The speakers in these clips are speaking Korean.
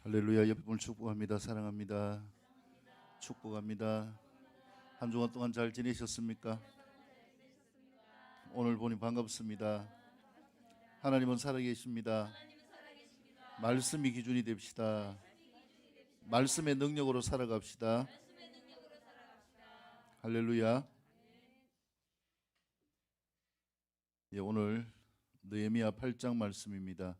할렐루야. 옆에 분을 축복합니다. 사랑합니다. 축복합니다. 한 주간 동안 잘 지내셨습니까? 오늘 보니 반갑습니다. 하나님은 살아계십니다. 말씀이 기준이 됩시다. 말씀의 능력으로 살아갑시다. 할렐루야. 예, 오늘 느헤미야 8장 말씀입니다.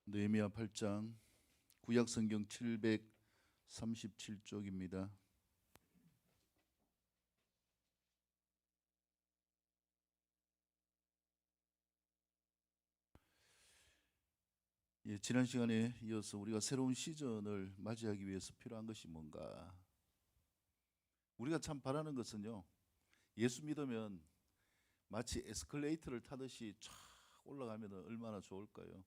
느헤미야 8장 구약성경 737쪽입니다. 예, 지난 시간에 이어서 우리가 새로운 시즌을 맞이하기 위해서 필요한 것이 뭔가? 우리가 참 바라는 것은요, 예수 믿으면 마치 에스컬레이터를 타듯이 쫙 올라가면 얼마나 좋을까요?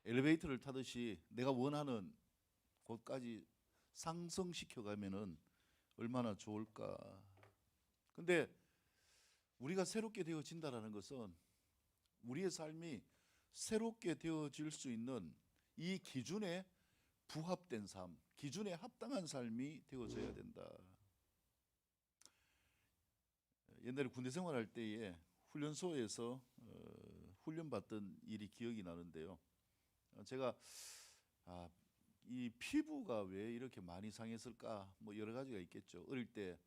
엘리베이터를 타듯이 내가 원하는 곳까지 상승시켜 가면은 얼마나 좋을까? 근데 우리가 새롭게 되어진다라는 것은 우리의 삶이 새롭게 되어질 수 있는 이 기준에 부합된 삶, 기준에 합당한 삶이 되어져야 된다. 옛날에 군대 생활할 때에 훈련소에서 훈련받던 일이 기억이 나는데요. 제가 이 피부가 왜 이렇게 많이 상했을까? 뭐 여러 가지가 있겠죠. 어릴 때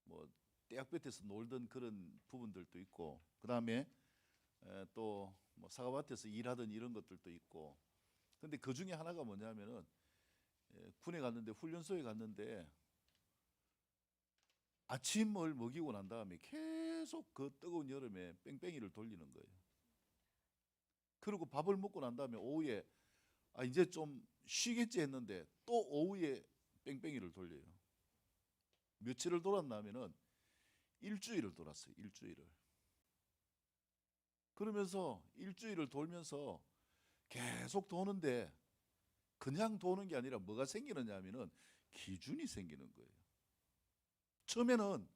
뭐 떼약볕에서 놀던 그런 부분들도 있고, 그 다음에 또 뭐 사과밭에서 일하던 이런 것들도 있고. 근데 그 중에 하나가 뭐냐면은 군에 갔는데, 훈련소에 갔는데 아침을 먹이고 난 다음에 계속 그 뜨거운 여름에 뺑뺑이를 돌리는 거예요. 그리고 밥을 먹고 난 다음에 오후에 이제 좀 쉬겠지 했는데 또 오후에 뺑뺑이를 돌려요. 며칠을 돌았나면은 일주일을 돌았어요. 일주일을. 그러면서 일주일을 돌면서 계속 도는데 그냥 도는 게 아니라 뭐가 생기느냐 하면은 기준이 생기는 거예요. 처음에는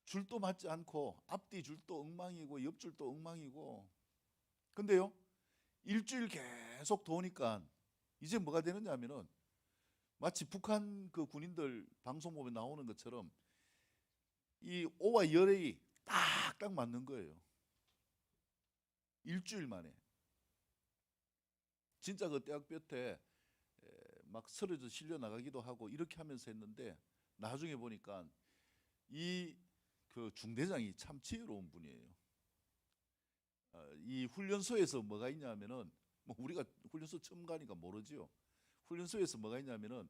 줄도 맞지 않고 앞뒤 줄도 엉망이고 옆줄도 엉망이고, 근데요 일주일 계속 도니까 이제 뭐가 되느냐 하면은 마치 북한 그 군인들 방송 보면 나오는 것처럼 이 오와 열이 딱딱 맞는 거예요. 일주일 만에. 진짜 그 떼약볕에 막 쓰러져 실려 나가기도 하고 이렇게 하면서 했는데, 나중에 보니까 이 그 중대장이 참 지혜로운 분이에요. 이 훈련소에서 뭐가 있냐면은, 뭐 우리가 훈련소 처음 가니까 모르지요. 훈련소에서 뭐가 있냐면은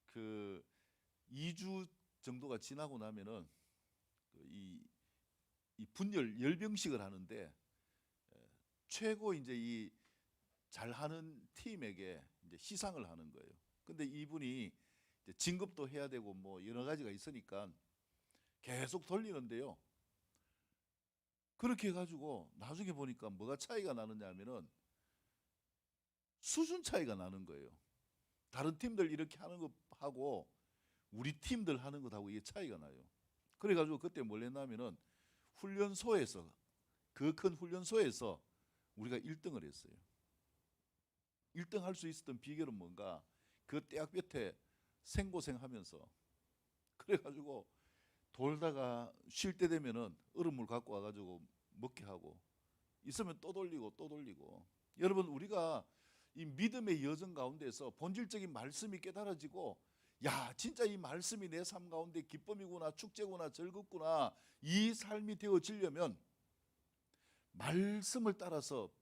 그 2주 정도가 지나고 나면은 이 분열 열병식을 하는데, 최고 이제 이 잘하는 팀에게 이제 시상을 하는 거예요. 근데 이분이 이제 진급도 해야 되고 뭐 여러 가지가 있으니까 계속 돌리는데요. 그렇게 해가지고 나중에 보니까 뭐가 차이가 나느냐 하면은 수준 차이가 나는 거예요. 다른 팀들 이렇게 하는 것하고 우리 팀들 하는 것하고 이게 차이가 나요. 그래가지고 그때 뭘 했냐면은 훈련소에서, 그 큰 훈련소에서 우리가 1등을 했어요. 1등 할 수 있었던 비결은 뭔가, 그 떼약볕에 생고생하면서, 그래가지고 돌다가 쉴 때 되면은 얼음물 갖고 와가지고 먹게 하고, 있으면 또 돌리고 또 돌리고. 여러분, 우리가 이 믿음의 여정 가운데서 본질적인 말씀이 깨달아지고, 야 진짜 이 말씀이 내 삶 가운데 기쁨이구나, 축제구나, 즐겁구나, 이 삶이 되어지려면 말씀을 따라서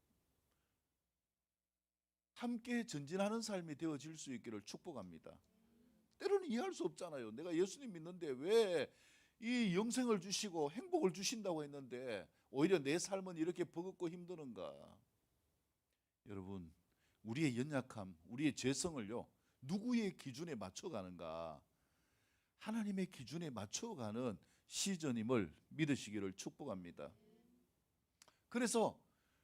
함께 전진하는 삶이 되어질 수 있기를 축복합니다. 때로는 이해할 수 없잖아요. 내가 예수님 믿는데 왜 이 영생을 주시고 행복을 주신다고 했는데 오히려 내 삶은 이렇게 버겁고 힘드는가? 여러분, 우리의 연약함, 우리의 죄성을요, 누구의 기준에 맞춰가는가? 하나님의 기준에 맞춰가는 시즌임을 믿으시기를 축복합니다. 그래서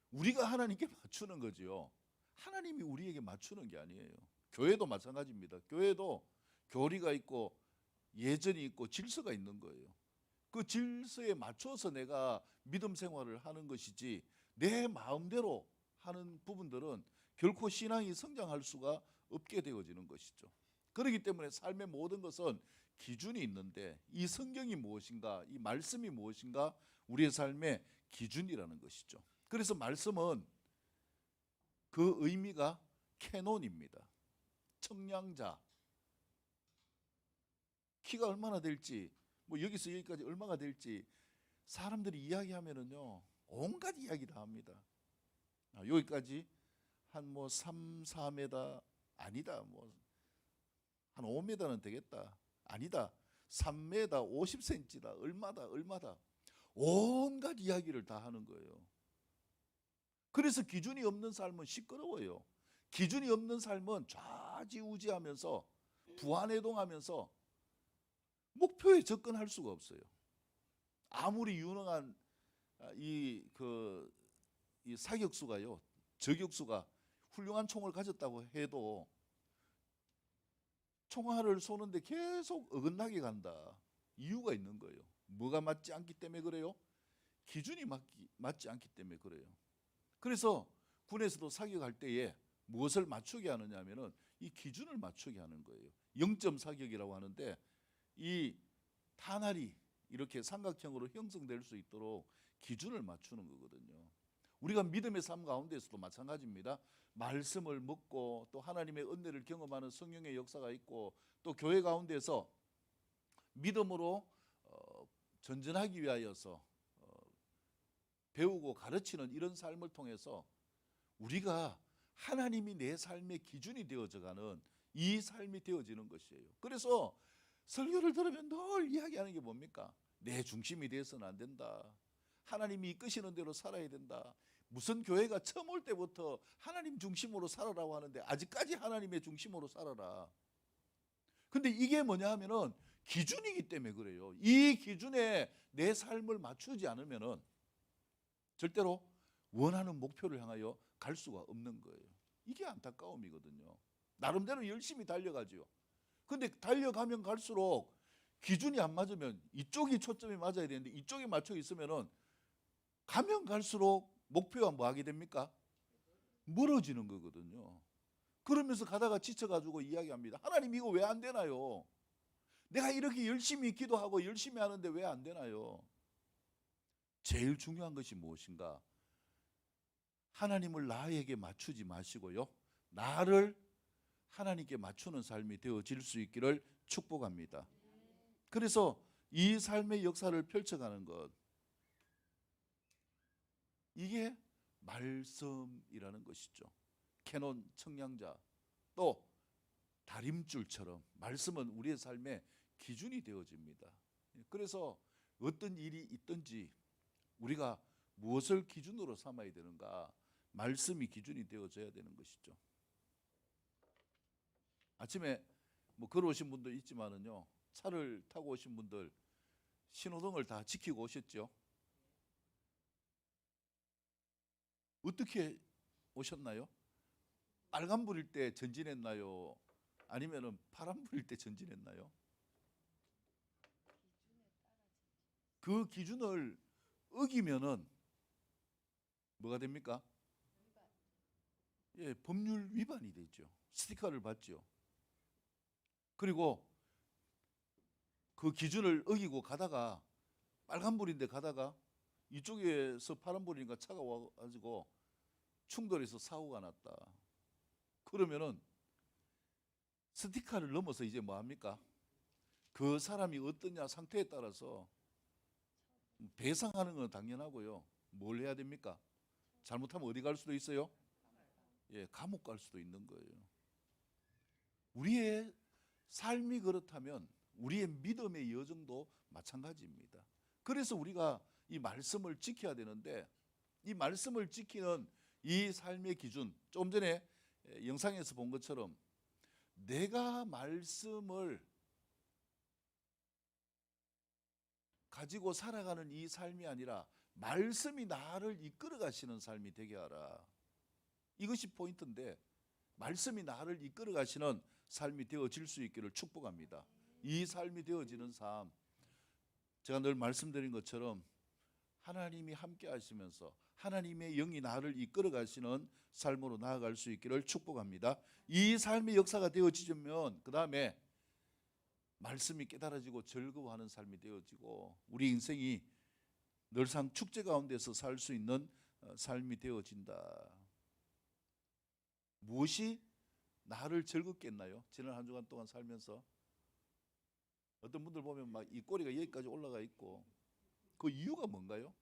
우리가 하나님께 맞추는 거지요. 하나님이 우리에게 맞추는 게 아니에요. 교회도 마찬가지입니다. 교회도 교리가 있고 예전이 있고 질서가 있는 거예요. 그 질서에 맞춰서 내가 믿음 생활을 하는 것이지 내 마음대로 하는 부분들은 결코 신앙이 성장할 수가 없게 되어지는 것이죠. 그렇기 때문에 삶의 모든 것은 기준이 있는데 이 성경이 무엇인가, 이 말씀이 무엇인가, 우리의 삶의 기준이라는 것이죠. 그래서 말씀은 그 의미가 캐논입니다. 청량자, 키가 얼마나 될지, 뭐 여기서 여기까지 얼마가 될지 사람들이 이야기하면은요 온갖 이야기 다 합니다. 여기까지 한 뭐 3, 4m 아니다, 뭐 한 5m는 되겠다, 아니다 3m 50cm다, 얼마다 온갖 이야기를 다 하는 거예요. 그래서 기준이 없는 삶은 시끄러워요. 기준이 없는 삶은 좌지우지하면서 부안해동하면서 목표에 접근할 수가 없어요. 아무리 유능한 이 사격수가요, 저격수가 훌륭한 총을 가졌다고 해도 총알을 쏘는데 계속 어긋나게 간다. 이유가 있는 거예요. 뭐가 맞지 않기 때문에 그래요? 기준이 맞지 않기 때문에 그래요. 그래서 군에서도 사격할 때에 무엇을 맞추게 하느냐 하면은 이 기준을 맞추게 하는 거예요. 0점 사격이라고 하는데 이 탄알이 이렇게 삼각형으로 형성될 수 있도록 기준을 맞추는 거거든요. 우리가 믿음의 삶 가운데서도 마찬가지입니다. 말씀을 먹고 또 하나님의 은혜를 경험하는 성령의 역사가 있고 또 교회 가운데서 믿음으로 전전하기 위하여서 배우고 가르치는 이런 삶을 통해서 우리가 하나님이 내 삶의 기준이 되어져가는 이 삶이 되어지는 것이에요. 그래서 설교를 들으면 늘 이야기하는 게 뭡니까? 내 중심이 되어서는 안 된다. 하나님이 이끄시는 대로 살아야 된다. 무슨 교회가 처음 올 때부터 하나님 중심으로 살아라고 하는데 아직까지 하나님의 중심으로 살아라. 근데 이게 뭐냐 하면은 기준이기 때문에 그래요. 이 기준에 내 삶을 맞추지 않으면은 절대로 원하는 목표를 향하여 갈 수가 없는 거예요. 이게 안타까움이거든요. 나름대로 열심히 달려가지요. 근데 달려가면 갈수록 기준이 안 맞으면 이쪽이 초점이 맞아야 되는데 이쪽에 맞춰 있으면은 가면 갈수록 목표가 뭐 하게 됩니까? 멀어지는 거거든요. 그러면서 가다가 지쳐가지고 이야기합니다. 하나님 이거 왜 안 되나요? 내가 이렇게 열심히 기도하고 열심히 하는데 왜 안 되나요? 제일 중요한 것이 무엇인가? 하나님을 나에게 맞추지 마시고요, 나를 하나님께 맞추는 삶이 되어질 수 있기를 축복합니다. 그래서 이 삶의 역사를 펼쳐가는 것, 이게 말씀이라는 것이죠. 캐논, 청량자, 또 다림줄처럼 말씀은 우리의 삶의 기준이 되어집니다. 그래서 어떤 일이 있든지 우리가 무엇을 기준으로 삼아야 되는가? 말씀이 기준이 되어져야 되는 것이죠. 아침에 뭐 걸어오신 분도 있지만은요, 차를 타고 오신 분들 신호등을 다 지키고 오셨죠? 어떻게 오셨나요? 빨간불일 때 전진했나요? 아니면은 파란불일 때 전진했나요? 그 기준을 어기면은 뭐가 됩니까? 예, 법률 위반이 되죠. 스티커를 받죠. 그리고 그 기준을 어기고 가다가 빨간불인데 가다가 이쪽에서 파란불이니까 차가 와가지고 충돌해서 사고가 났다. 그러면은 스티커를 넘어서 이제 뭐 합니까? 그 사람이 어떠냐 상태에 따라서 배상하는 건 당연하고요. 뭘 해야 됩니까? 잘못하면 어디 갈 수도 있어요? 예, 감옥 갈 수도 있는 거예요. 우리의 삶이 그렇다면 우리의 믿음의 여정도 마찬가지입니다. 그래서 우리가 이 말씀을 지켜야 되는데, 이 말씀을 지키는 이 삶의 기준, 조금 전에 영상에서 본 것처럼 내가 말씀을 가지고 살아가는 이 삶이 아니라 말씀이 나를 이끌어 가시는 삶이 되게 하라. 이것이 포인트인데 말씀이 나를 이끌어 가시는 삶이 되어질 수 있기를 축복합니다. 이 삶이 되어지는 삶, 제가 늘 말씀드린 것처럼 하나님이 함께 하시면서 하나님의 영이 나를 이끌어 가시는 삶으로 나아갈 수 있기를 축복합니다. 이 삶의 역사가 되어지면 그 다음에 말씀이 깨달아지고 즐거워하는 삶이 되어지고 우리 인생이 늘상 축제 가운데서 살 수 있는 삶이 되어진다. 무엇이 나를 즐겁게 했나요? 지난 한 주간 동안 살면서 어떤 분들 보면 막 이 꼬리가 여기까지 올라가 있고 그 이유가 뭔가요?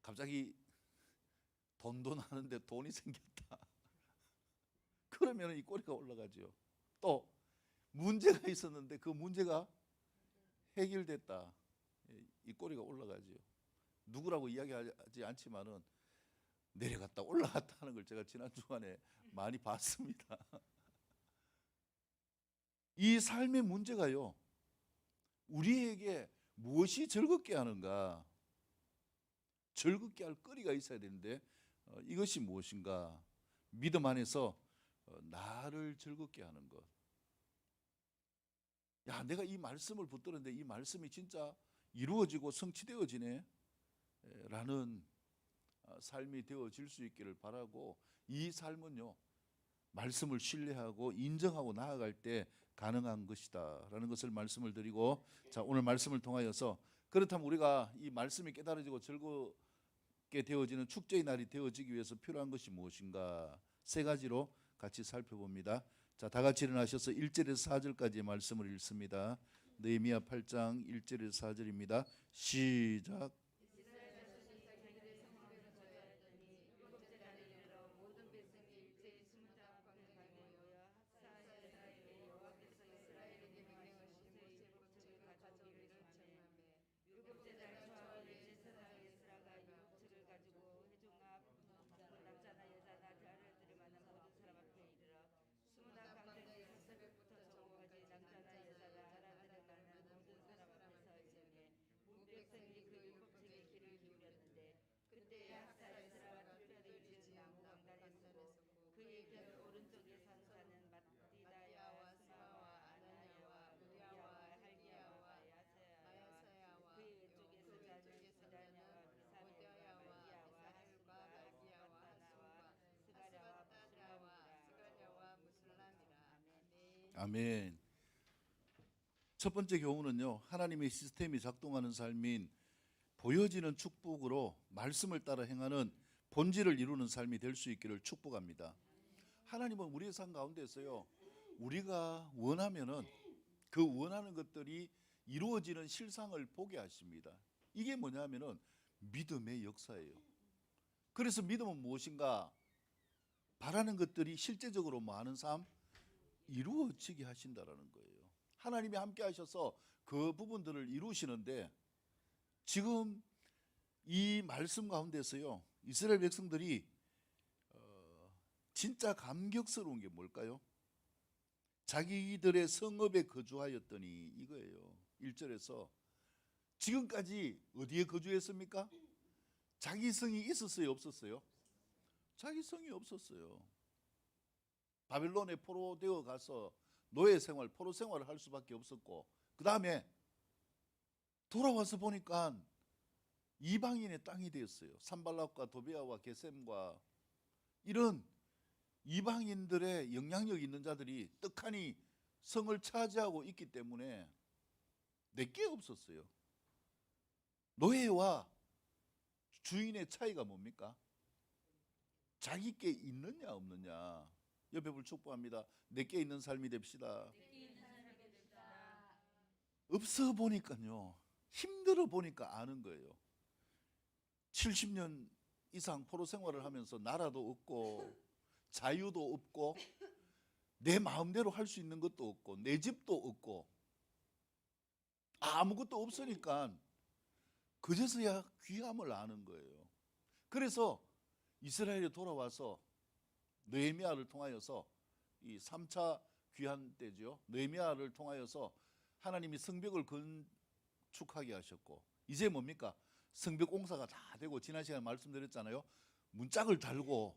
갑자기 돈도 나는데 돈이 생겼다. 그러면 이 꼬리가 올라가죠. 또 문제가 있었는데 그 문제가 해결됐다. 이 꼬리가 올라가죠. 누구라고 이야기하지 않지만은 내려갔다 올라갔다 하는 걸 제가 지난 주간에 많이 봤습니다. 이 삶의 문제가요, 우리에게 무엇이 즐겁게 하는가? 즐겁게 할 거리가 있어야 되는데 이것이 무엇인가? 믿음 안에서 나를 즐겁게 하는 것. 야, 내가 이 말씀을 붙들었는데 이 말씀이 진짜 이루어지고 성취되어지네 라는 삶이 되어질 수 있기를 바라고, 이 삶은요 말씀을 신뢰하고 인정하고 나아갈 때 가능한 것이다 라는 것을 말씀을 드리고, 자, 오늘 말씀을 통하여서 그렇다면 우리가 이 말씀이 깨달아지고 즐겁게 되어지는 축제의 날이 되어지기 위해서 필요한 것이 무엇인가? 세 가지로 같이 살펴봅니다. 자, 다 같이 일어나셔서 1절에서 4절까지의 말씀을 읽습니다. 느헤미야 8장 1절에서 4절입니다. 시작. 아멘. 첫 번째 교훈은요, 하나님의 시스템이 작동하는 삶인 보여지는 축복으로 말씀을 따라 행하는 본질을 이루는 삶이 될 수 있기를 축복합니다. 하나님은 우리의 삶 가운데서요, 우리가 원하면은 그 원하는 것들이 이루어지는 실상을 보게 하십니다. 이게 뭐냐면은 믿음의 역사예요. 그래서 믿음은 무엇인가? 바라는 것들이 실제적으로 많은 삶 이루어지게 하신다라는 거예요. 하나님이 함께 하셔서 그 부분들을 이루시는데, 지금 이 말씀 가운데서요, 이스라엘 백성들이 진짜 감격스러운 게 뭘까요? 자기들의 성읍에 거주하였더니 이거예요. 1절에서 지금까지 어디에 거주했습니까? 자기 성이 있었어요, 없었어요? 자기 성이 없었어요. 바벨론에 포로되어 가서 노예 생활, 포로 생활을 할 수밖에 없었고, 그 다음에 돌아와서 보니까 이방인의 땅이 되었어요. 산발락과 도비아와 게셈과 이런 이방인들의 영향력 있는 자들이 떡하니 성을 차지하고 있기 때문에 내게 없었어요. 노예와 주인의 차이가 뭡니까? 자기께 있느냐 없느냐. 옆에 분 축복합니다. 내게 있는 삶이 됩시다. 없어 보니까요, 힘들어 보니까 아는 거예요. 70년 이상 포로 생활을 하면서 나라도 없고 자유도 없고 내 마음대로 할 수 있는 것도 없고 내 집도 없고 아무것도 없으니까 그제서야 귀함을 아는 거예요. 그래서 이스라엘에 돌아와서 느헤미야를 통하여서 이 3차 귀환 때죠. 느헤미야를 통하여서 하나님이 성벽을 건축하게 하셨고, 이제 뭡니까? 성벽 공사가 다 되고, 지난 시간에 말씀드렸잖아요. 문짝을 달고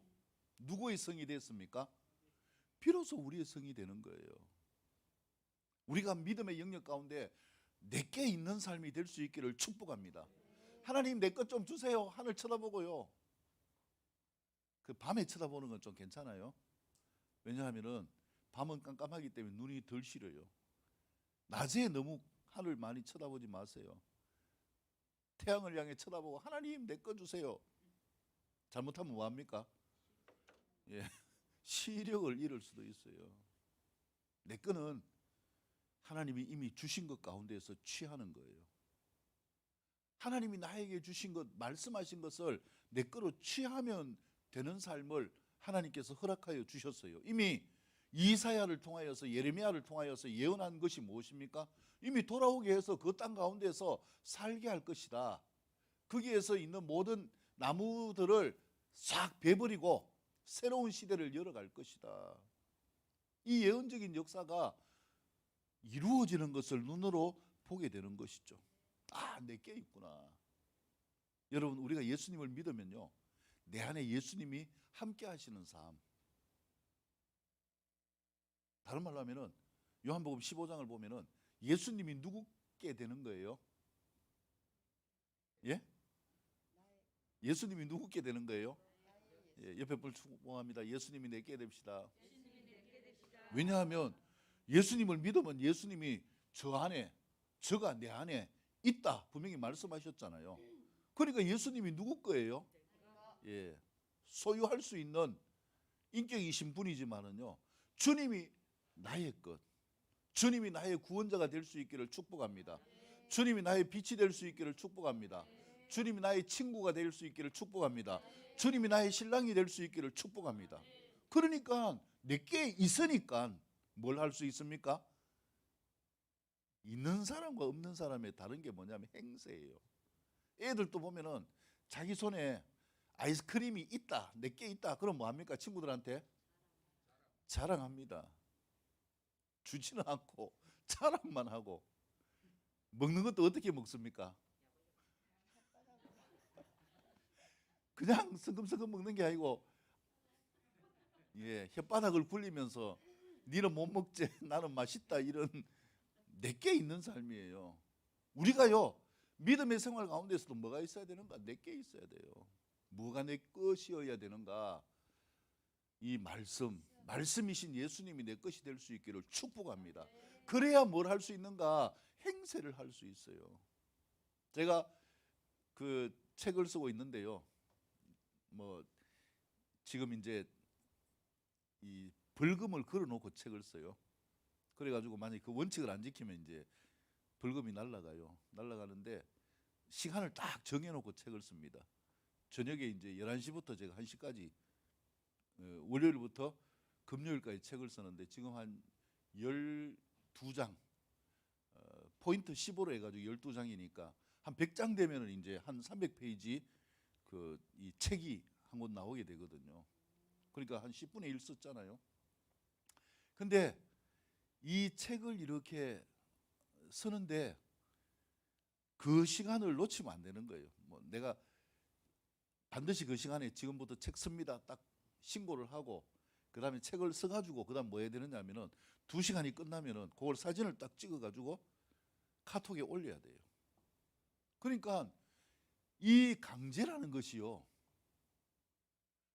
누구의 성이 됐습니까? 비로소 우리의 성이 되는 거예요. 우리가 믿음의 영역 가운데 내게 있는 삶이 될 수 있기를 축복합니다. 하나님 내 것 좀 주세요. 하늘 쳐다보고요. 그 밤에 쳐다보는 건 좀 괜찮아요. 왜냐하면은 밤은 깜깜하기 때문에 눈이 덜 시려요. 낮에 너무 하늘 많이 쳐다보지 마세요. 태양을 향해 쳐다보고 하나님 내 것 주세요. 잘못하면 뭐합니까? 예, 시력을 잃을 수도 있어요. 내 거는 하나님이 이미 주신 것 가운데에서 취하는 거예요. 하나님이 나에게 주신 것, 말씀하신 것을 내 거로 취하면 되는 삶을 하나님께서 허락하여 주셨어요. 이미 이사야를 통하여서, 예레미야를 통하여서 예언한 것이 무엇입니까? 이미 돌아오게 해서 그 땅 가운데서 살게 할 것이다. 거기에서 있는 모든 나무들을 싹 베버리고 새로운 시대를 열어갈 것이다. 이 예언적인 역사가 이루어지는 것을 눈으로 보게 되는 것이죠. 아, 내게 있구나. 여러분, 우리가 예수님을 믿으면요, 내 안에 예수님이 함께 하시는 삶. 다른 말로 하면은 요한복음 15장을 보면은 예수님이 누구께 되는 거예요? 예? 예수님이 누구께 되는 거예요? 예, 옆에 분 축복합니다. 예수님이 내게 됩시다. 왜냐하면 예수님을 믿으면 예수님이 저 안에, 저가 내 안에 있다 분명히 말씀하셨잖아요. 그러니까 예수님이 누구 거예요? 예, 소유할 수 있는 인격이신 분이지만은요, 주님이 나의 것, 주님이 나의 구원자가 될 수 있기를 축복합니다. 주님이 나의 빛이 될 수 있기를 축복합니다. 주님이 나의 친구가 될 수 있기를 축복합니다. 주님이 나의 신랑이 될 수 있기를 축복합니다. 그러니까 내게 있으니까 뭘 할 수 있습니까? 있는 사람과 없는 사람의 다른 게 뭐냐면 행세예요. 애들도 보면은 자기 손에 아이스크림이 있다, 내게 있다, 그럼 뭐합니까? 친구들한테 자랑합니다. 주지는 않고 자랑만 하고. 먹는 것도 어떻게 먹습니까? 그냥 성금성금 먹는 게 아니고, 예, 혓바닥을 굴리면서 니는 못 먹지 나는 맛있다, 이런 내게 있는 삶이에요. 우리가요, 믿음의 생활 가운데서도 뭐가 있어야 되는가? 내게 있어야 돼요. 뭐가 내 것이어야 되는가? 이 말씀이신 예수님이 내 것이 될 수 있기를 축복합니다. 그래야 뭘 할 수 있는가? 행세를 할 수 있어요. 제가 그 책을 쓰고 있는데요, 뭐 지금 이제 이 벌금을 걸어놓고 책을 써요. 그래가지고 만약 그 원칙을 안 지키면 이제 벌금이 날아가요. 날아가는데 시간을 딱 정해놓고 책을 씁니다. 저녁에 이제 11시부터 제가 1시까지, 월요일부터 금요일까지 책을 쓰는데 지금 한 12장, 포인트 15로 해가지고 12장이니까 한 100장 되면은 이제 한 300페이지 그 이 책이 한 권 나오게 되거든요. 그러니까 한 10분의 1 썼잖아요. 근데 이 책을 이렇게 쓰는데 그 시간을 놓치면 안 되는 거예요. 뭐 내가 반드시 그 시간에 지금부터 책 씁니다 딱 신고를 하고, 그 다음에 책을 써가지고 그 다음 뭐 해야 되느냐 하면은 2시간이 끝나면은 그걸 사진을 딱 찍어가지고 카톡에 올려야 돼요. 그러니까 이 강제라는 것이요,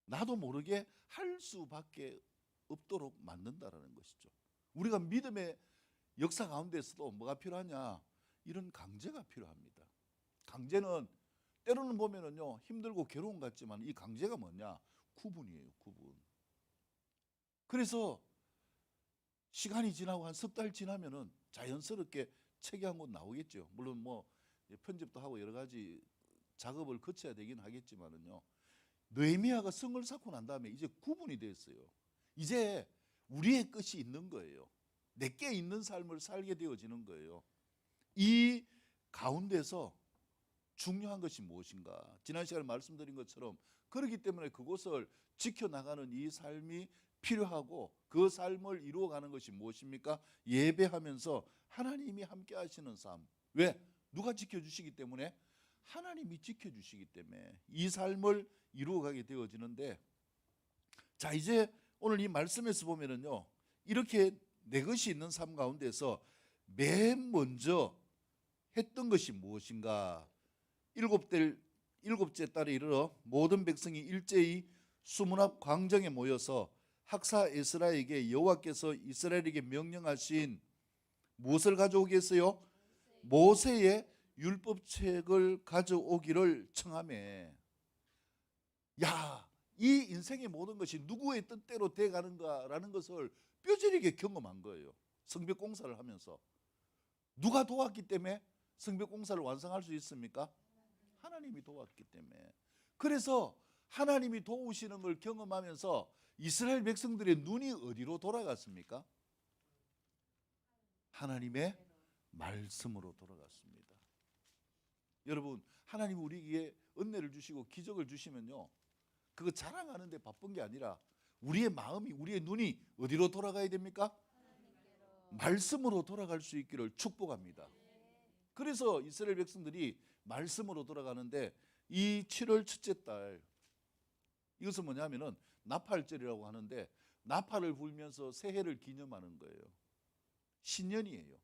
나도 모르게 할 수밖에 없도록 만든다라는 것이죠. 우리가 믿음의 역사 가운데서도 뭐가 필요하냐? 이런 강제가 필요합니다. 강제는 때로는 보면은요, 힘들고 괴로운 것 같지만 이 강제가 뭐냐? 구분이에요, 구분. 그래서 시간이 지나고 한 석 달 지나면은 자연스럽게 책이 한 권 나오겠죠. 물론 뭐 편집도 하고 여러 가지 작업을 거쳐야 되긴 하겠지만은요, 느헤미야가 성을 쌓고 난 다음에 이제 구분이 됐어요. 이제 우리의 것이 있는 거예요. 내게 있는 삶을 살게 되어지는 거예요. 이 가운데서 중요한 것이 무엇인가? 지난 시간에 말씀드린 것처럼 그렇기 때문에 그곳을 지켜나가는 이 삶이 필요하고, 그 삶을 이루어가는 것이 무엇입니까? 예배하면서 하나님이 함께 하시는 삶. 왜? 누가 지켜주시기 때문에? 하나님이 지켜주시기 때문에 이 삶을 이루어가게 되어지는데, 자 이제 오늘 이 말씀에서 보면은요, 이렇게 내 것이 있는 삶 가운데서 맨 먼저 했던 것이 무엇인가? 일곱째 달에 이르러 모든 백성이 일제히 수문 앞 광장에 모여서 학사 에스라에게 여호와께서 이스라엘에게 명령하신 무엇을 가져오겠어요? 모세의 율법책을 가져오기를 청하매. 야, 이 인생의 모든 것이 누구의 뜻대로 돼가는가라는 것을 뼈저리게 경험한 거예요. 성벽 공사를 하면서. 누가 도왔기 때문에 성벽 공사를 완성할 수 있습니까? 하나님이 도왔기 때문에. 그래서 하나님이 도우시는 걸 경험하면서 이스라엘 백성들의 눈이 어디로 돌아갔습니까? 하나님의 말씀으로 돌아갔습니다. 여러분, 하나님이 우리에게 은혜를 주시고 기적을 주시면요, 그거 자랑하는 데 바쁜 게 아니라 우리의 마음이, 우리의 눈이 어디로 돌아가야 됩니까? 말씀으로 돌아갈 수 있기를 축복합니다. 그래서 이스라엘 백성들이 말씀으로 돌아가는데, 이 7월 첫째 달, 이것은 뭐냐면은 나팔절이라고 하는데, 나팔을 불면서 새해를 기념하는 거예요. 신년이에요.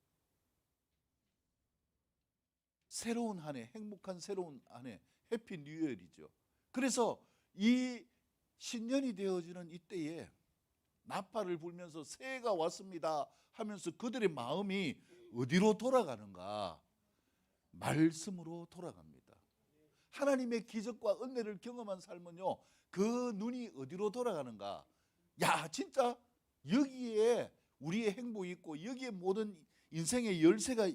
새로운 한 해, 행복한 새로운 한 해, 해피 뉴이얼이죠. 그래서 이 신년이 되어지는 이때에 나팔을 불면서 새해가 왔습니다 하면서 그들의 마음이 어디로 돌아가는가? 말씀으로 돌아갑니다. 하나님의 기적과 은혜를 경험한 삶은요, 그 눈이 어디로 돌아가는가? 야, 진짜 여기에 우리의 행복이 있고 여기에 모든 인생의 열쇠가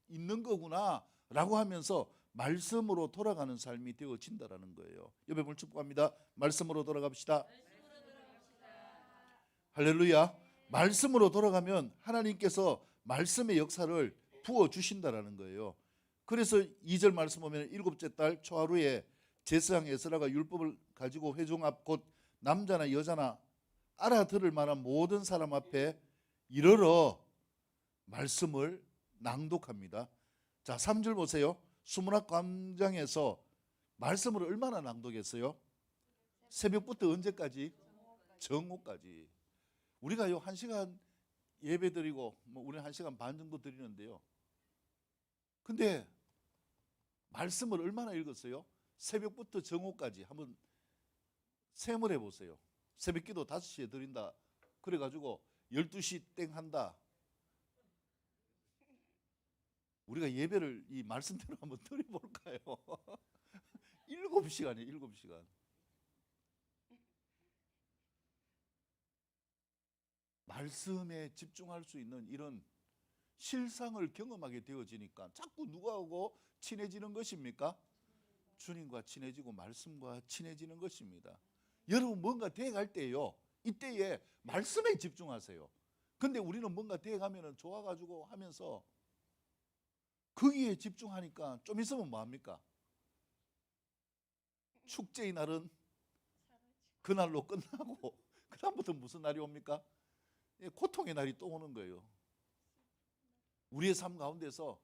있는 거구나 라고 하면서 말씀으로 돌아가는 삶이 되어진다라는 거예요. 여러분 축복합니다. 말씀으로 돌아갑시다. 할렐루야. 말씀으로 돌아가면 하나님께서 말씀의 역사를 부어주신다라는 거예요. 그래서 2절 말씀 보면 일곱째 달 초하루에 제사장 에스라가 율법을 가지고 회중 앞 곧 남자나 여자나 알아들을 만한 모든 사람 앞에 이르러 말씀을 낭독합니다. 자, 3절 보세요. 수문 앞 광장에서 말씀을 얼마나 낭독했어요? 새벽부터 언제까지? 정오까지. 우리가요 1시간 예배 드리고 우리는 1시간 반 정도 드리는데요, 근데 말씀을 얼마나 읽었어요? 새벽부터 정오까지. 한번 셈을 해보세요. 새벽기도 5시에 드린다 그래가지고 12시 땡 한다. 우리가 예배를 이 말씀대로 한번 드려볼까요? 7시간이에요. 7시간. 말씀에 집중할 수 있는 이런 실상을 경험하게 되어지니까 자꾸 누구하고 친해지는 것입니까? 주님과 친해지고 말씀과 친해지는 것입니다. 여러분 뭔가 돼갈 때요, 이때에 말씀에 집중하세요. 근데 우리는 뭔가 돼가면 좋아가지고 하면서 거기에 집중하니까 좀 있으면 뭐합니까? 축제의 날은 그날로 끝나고 그 다음부터 무슨 날이 옵니까? 고통의 날이 또 오는 거예요. 우리의 삶 가운데서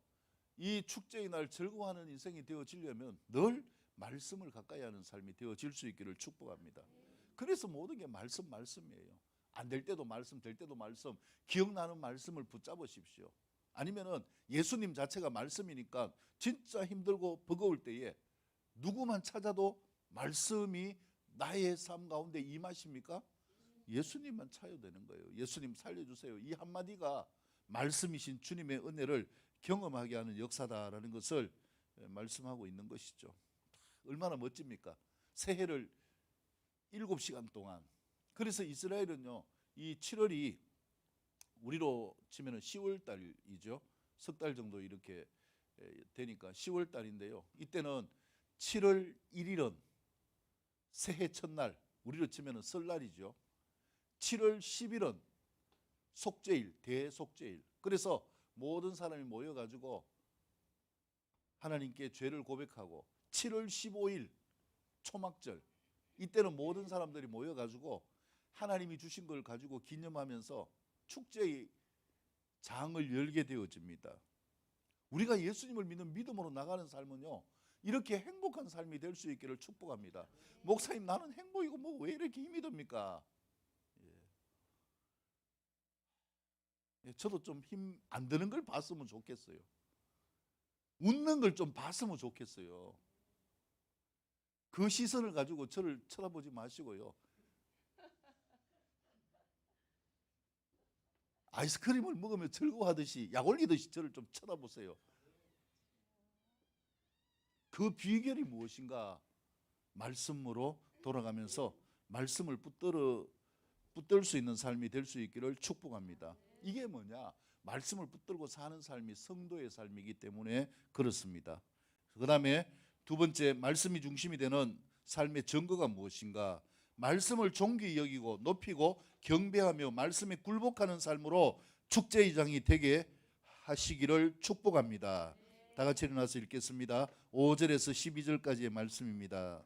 이 축제의 날 즐거워하는 인생이 되어지려면 늘 말씀을 가까이 하는 삶이 되어질 수 있기를 축복합니다. 그래서 모든 게 말씀이에요. 안 될 때도 말씀, 될 때도 말씀, 기억나는 말씀을 붙잡으십시오. 아니면은 예수님 자체가 말씀이니까 진짜 힘들고 버거울 때에 누구만 찾아도 말씀이 나의 삶 가운데 임하십니까? 예수님만 찾아야 되는 거예요. 예수님 살려주세요. 이 한마디가 말씀이신 주님의 은혜를 경험하게 하는 역사다라는 것을 말씀하고 있는 것이죠. 얼마나 멋집니까? 새해를 7시간 동안. 그래서 이스라엘은요, 이 7월이 우리로 치면 10월 달이죠. 석 달 정도 이렇게 되니까 10월 달인데요, 이때는 7월 1일은 새해 첫날, 우리로 치면 설날이죠. 7월 10일은 속죄일, 대속죄일. 그래서 모든 사람이 모여가지고 하나님께 죄를 고백하고, 7월 15일 초막절, 이때는 모든 사람들이 모여가지고 하나님이 주신 걸 가지고 기념하면서 축제의 장을 열게 되어집니다. 우리가 예수님을 믿는 믿음으로 나가는 삶은요, 이렇게 행복한 삶이 될 수 있기를 축복합니다. 목사님, 나는 행복이고 뭐 왜 이렇게 힘이 듭니까? 저도 좀 힘 안 드는 걸 봤으면 좋겠어요. 웃는 걸 좀 봤으면 좋겠어요. 그 시선을 가지고 저를 쳐다보지 마시고요. 아이스크림을 먹으면 즐거워하듯이 약 올리듯이 저를 좀 쳐다보세요. 그 비결이 무엇인가? 말씀으로 돌아가면서 말씀을 붙들 수 있는 삶이 될 수 있기를 축복합니다. 이게 뭐냐? 말씀을 붙들고 사는 삶이 성도의 삶이기 때문에 그렇습니다. 그 다음에 두 번째, 말씀이 중심이 되는 삶의 증거가 무엇인가? 말씀을 존귀히 여기고 높이고 경배하며 말씀에 굴복하는 삶으로 축제의장이 되게 하시기를 축복합니다. 다 같이 일어나서 읽겠습니다. 5절에서 12절까지의 말씀입니다.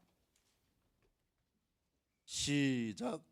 시작.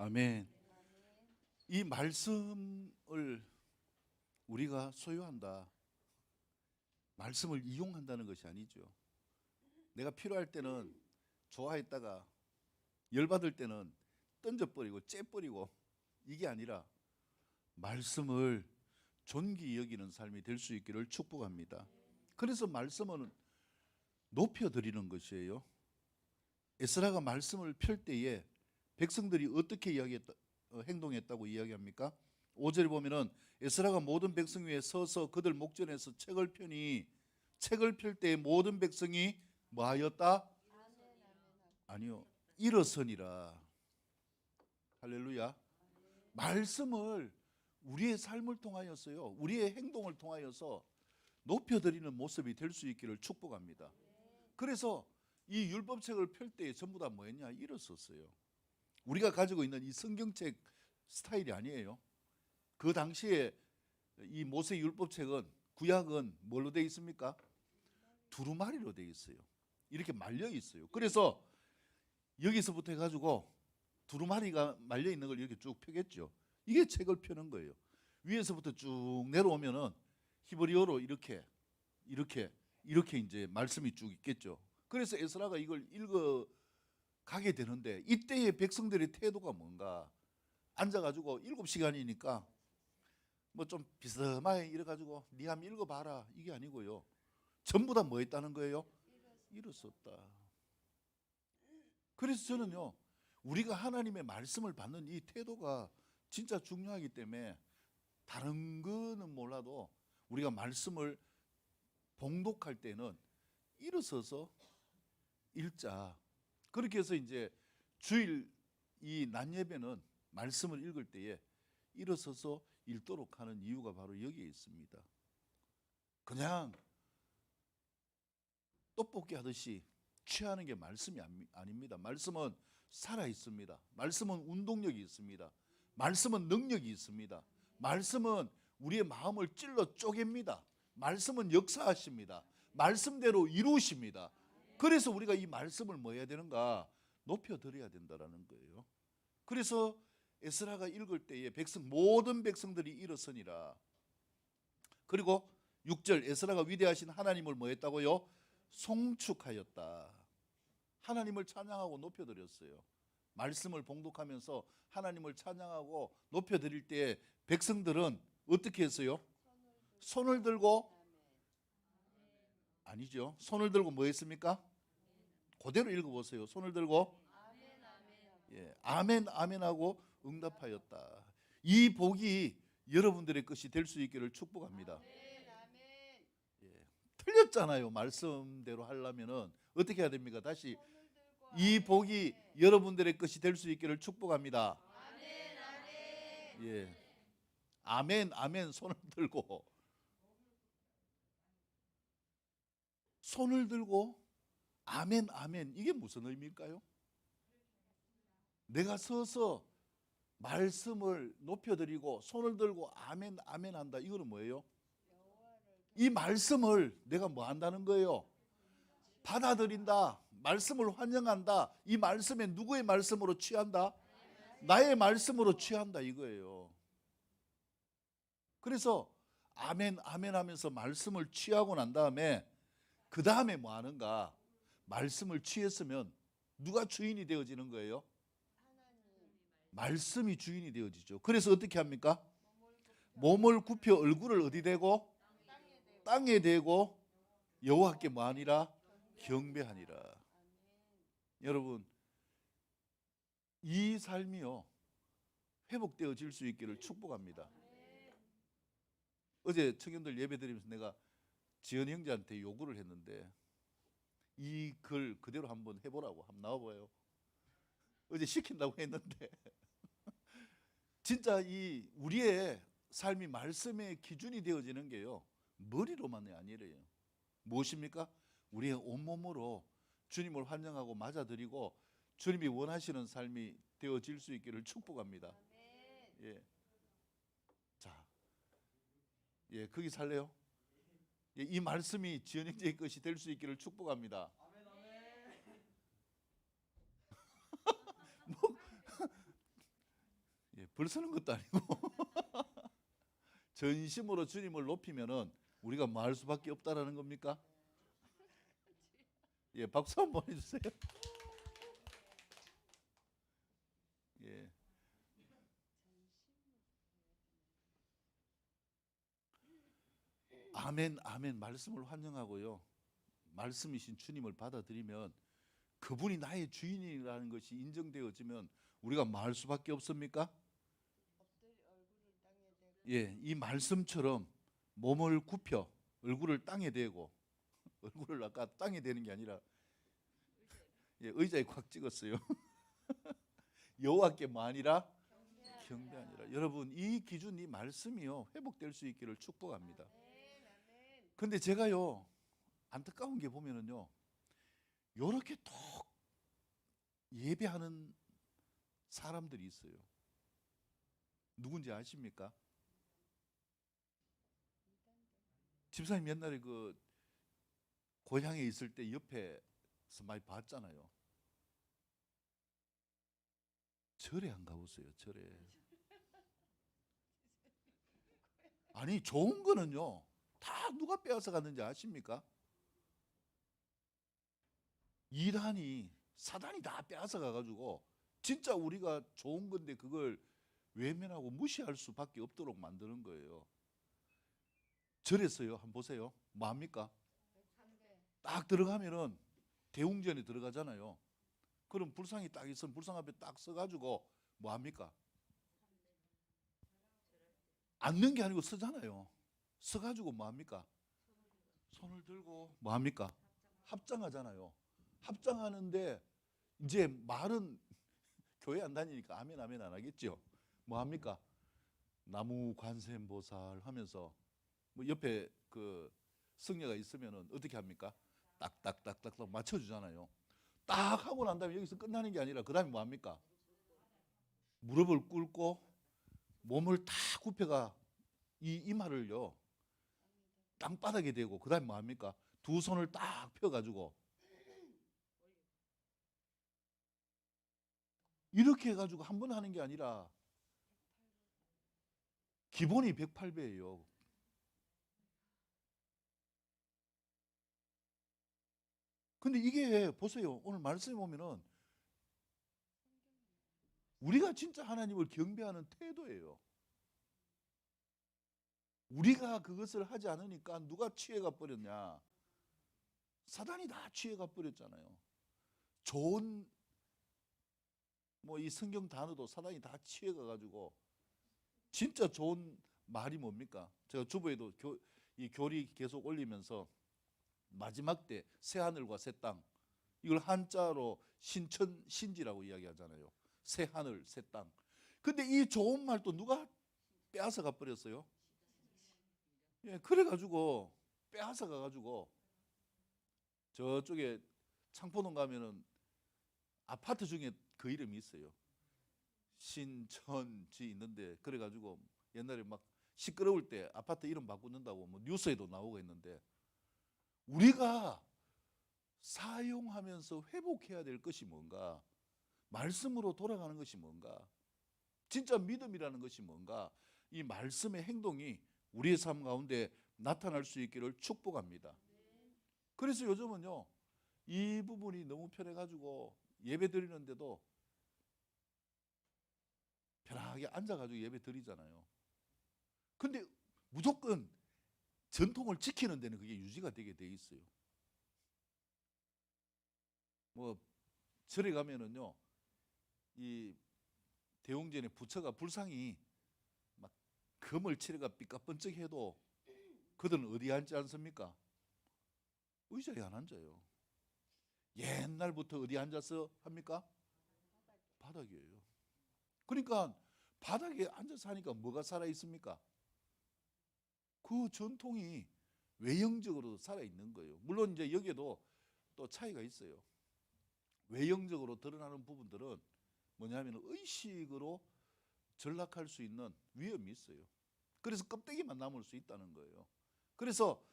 아멘. 이 말씀을 우리가 소유한다. 말씀을 이용한다는 것이 아니죠. 내가 필요할 때는 좋아했다가 열받을 때는 던져버리고 째버리고, 이게 아니라 말씀을 존귀히 여기는 삶이 될 수 있기를 축복합니다. 그래서 말씀은 높여드리는 것이에요. 에스라가 말씀을 펼 때에 백성들이 어떻게 행동했다고 이야기합니까? 5절에 보면은 에스라가 모든 백성 위에 서서 그들 목전에서 책을 펴니 책을 펼 때 모든 백성이 뭐하였다? 아니요, 일어서니라. 할렐루야. 말씀을 우리의 삶을 통하여서요, 우리의 행동을 통하여서 높여드리는 모습이 될 수 있기를 축복합니다. 그래서 이 율법책을 펼 때 전부 다 뭐였냐? 일어섰어요. 우리가 가지고 있는 이 성경책 스타일이 아니에요. 그 당시에 이 모세 율법책은, 구약은 뭘로 되어 있습니까? 두루마리로 되어 있어요. 이렇게 말려 있어요. 그래서 여기서부터 해가지고 두루마리가 말려 있는 걸 이렇게 쭉 펴겠죠. 이게 책을 펴는 거예요. 위에서부터 쭉 내려오면은 히브리어로 이렇게 이제 말씀이 쭉 있겠죠. 그래서 에스라가 이걸 읽어 가게 되는데, 이때의 백성들의 태도가 뭔가? 앉아가지고 7시간이니까 뭐 좀 비스듬하게 이래가지고 니 한번 읽어봐라, 이게 아니고요. 전부 다 뭐 했다는 거예요? 일었었다. 그래서 저는요, 우리가 하나님의 말씀을 받는 이 태도가 진짜 중요하기 때문에 다른 거는 몰라도 우리가 말씀을 봉독할 때는 일어서서 읽자. 그렇게 해서 이제 주일 이 낮 예배는 말씀을 읽을 때에 일어서서 읽도록 하는 이유가 바로 여기에 있습니다. 그냥 떡볶이 하듯이 취하는 게 말씀이 아닙니다. 말씀은 살아 있습니다. 말씀은 운동력이 있습니다. 말씀은 능력이 있습니다. 말씀은 우리의 마음을 찔러 쪼갭니다. 말씀은 역사하십니다. 말씀대로 이루십니다. 그래서 우리가 이 말씀을 뭐 해야 되는가? 높여드려야 된다라는 거예요. 그래서 에스라가 읽을 때에 모든 백성들이 일어서니라. 그리고 6절 에스라가 위대하신 하나님을 뭐 했다고요? 송축하였다. 하나님을 찬양하고 높여드렸어요. 말씀을 봉독하면서 하나님을 찬양하고 높여드릴 때 백성들은 어떻게 했어요? 손을 들고, 아니죠. 손을 들고 뭐 했습니까? 그대로 읽어보세요. 손을 들고 아멘 아멘 하고 응답하였다. 이 복이 여러분들의 것이 될 수 있기를 축복합니다. 틀렸잖아요. 말씀대로 하려면은 어떻게 해야 됩니까? 다시 이 복이 여러분들의 것이 될 수 있기를 축복합니다. 예. 아멘 아멘. 손을 들고 아멘 아멘. 이게 무슨 의미일까요? 내가 서서 말씀을 높여드리고 손을 들고 아멘 아멘 한다. 이거는 뭐예요? 이 말씀을 내가 뭐 한다는 거예요? 받아들인다. 말씀을 환영한다. 이 말씀에 누구의 말씀으로 취한다? 나의 말씀으로 취한다 이거예요. 그래서 아멘 아멘 하면서 말씀을 취하고 난 다음에 그 다음에 뭐 하는가? 말씀을 취했으면 누가 주인이 되어지는 거예요? 말씀이 주인이 되어지죠. 그래서 어떻게 합니까? 몸을 굽혀 얼굴을 어디 대고? 땅에 대고 여호와께 뭐 하니라? 경배하니라. 여러분, 이 삶이요 회복되어질 수 있기를 축복합니다. 어제 청년들 예배 드리면서 내가 지연이 형제한테 요구를 했는데 이 글 그대로 한번 해보라고. 한번 나와봐요. 어제 시킨다고 했는데 진짜 이 우리의 삶이 말씀의 기준이 되어지는 게요 머리로만이 아니래요. 무엇입니까? 우리의 온몸으로 주님을 환영하고 맞아들이고 주님이 원하시는 삶이 되어질 수 있기를 축복합니다. 예. 자, 예, 거기 살래요? 예, 이 말씀이 지연 형제의 것이 될 수 있기를 축복합니다. 뭐, 예, 벌쓰는 것도 아니고 전심으로 주님을 높이면은 우리가 뭐 할 수밖에 없다라는 겁니까? 예, 박수 한번 해주세요. 예. 아멘 아멘. 말씀을 환영하고요 말씀이신 주님을 받아들이면 그분이 나의 주인이라는 것이 인정되어지면 우리가 뭐 할 수밖에 없습니까? 예, 이 말씀처럼 몸을 굽혀 얼굴을 땅에 대고, 얼굴을 아까 땅에 대는 게 아니라 예, 의자에 콱 찍었어요. 여호와께 뭐 아니라 경배하니라. 여러분, 이 기준, 이 말씀이요 회복될 수 있기를 축복합니다. 근데 제가요 안타까운 게 보면은요 요렇게 톡 예배하는 사람들이 있어요. 누군지 아십니까? 집사님 옛날에 그 고향에 있을 때 옆에서 많이 봤잖아요. 절에 안 가보세요. 절에. 아니 좋은 거는요 다 누가 빼앗아 갔는지 아십니까? 이단이, 사단이 다 빼앗아 가가지고 진짜 우리가 좋은 건데 그걸 외면하고 무시할 수밖에 없도록 만드는 거예요. 절에서요 한번 보세요. 뭐 합니까? 딱 들어가면은 대웅전에 들어가잖아요. 그럼 불상이 딱 있으면 불상 앞에 딱 서가지고 뭐 합니까? 앉는 게 아니고 서잖아요. 서가지고 뭐 합니까? 손을 들고 뭐 합니까? 합장하잖아요. 합장하는데 이제 말은 교회 안 다니니까 아멘 아멘 안 하겠죠. 뭐 합니까? 나무 관세음보살 하면서 뭐 옆에 그 승려가 있으면은 어떻게 합니까? 딱딱딱딱 맞춰주잖아요. 딱 하고 난 다음에 여기서 끝나는 게 아니라 그 다음에 뭐 합니까? 무릎을 꿇고 몸을 다 굽혀가 이 이마를요 땅바닥에 대고 그 다음에 뭐 합니까? 두 손을 딱 펴가지고 이렇게 해가지고 한 번 하는 게 아니라 기본이 108배예요. 근데 이게 보세요. 오늘 말씀에 보면은 우리가 진짜 하나님을 경배하는 태도예요. 우리가 그것을 하지 않으니까 누가 취해가 버렸냐? 사단이 다 취해가 버렸잖아요. 좋은 뭐 이 성경 단어도 사단이 다 취해가 가지고 진짜 좋은 말이 뭡니까? 제가 주보에도 이 교리 계속 올리면서 마지막 때 새 하늘과 새 땅, 이걸 한자로 신천신지라고 이야기하잖아요. 새 하늘, 새 땅. 근데 이 좋은 말도 누가 빼앗아가 버렸어요? 예, 그래가지고 빼앗아가 가지고 저쪽에 창포동 가면은 아파트 중에 그 이름이 있어요. 신천지 있는데, 그래가지고 옛날에 막 시끄러울 때 아파트 이름 바꾸는다고 뭐 뉴스에도 나오고 있는데, 우리가 사용하면서 회복해야 될 것이 뭔가, 말씀으로 돌아가는 것이 뭔가, 진짜 믿음이라는 것이 뭔가, 이 말씀의 행동이 우리의 삶 가운데 나타날 수 있기를 축복합니다. 그래서 요즘은요, 이 부분이 너무 편해가지고 예배 드리는데도 편하게 앉아가지고 예배 드리잖아요. 근데 무조건 전통을 지키는 데는 그게 유지가 되게 돼 있어요. 뭐 절에 가면은요, 이 대웅전에 부처가 불상이 막 금을 칠해가 삐까번쩍해도 그들은 어디 앉지 않습니까? 의자에 안 앉아요. 옛날부터 어디 앉아서 합니까? 바닥이에요. 그러니까 바닥에 앉아서 하니까 뭐가 살아 있습니까? 그 전통이 외형적으로 살아 있는 거예요. 물론 이제 여기에도 또 차이가 있어요. 외형적으로 드러나는 부분들은 뭐냐면 의식으로 전락할 수 있는 위험이 있어요. 그래서 껍데기만 남을 수 있다는 거예요. 그래서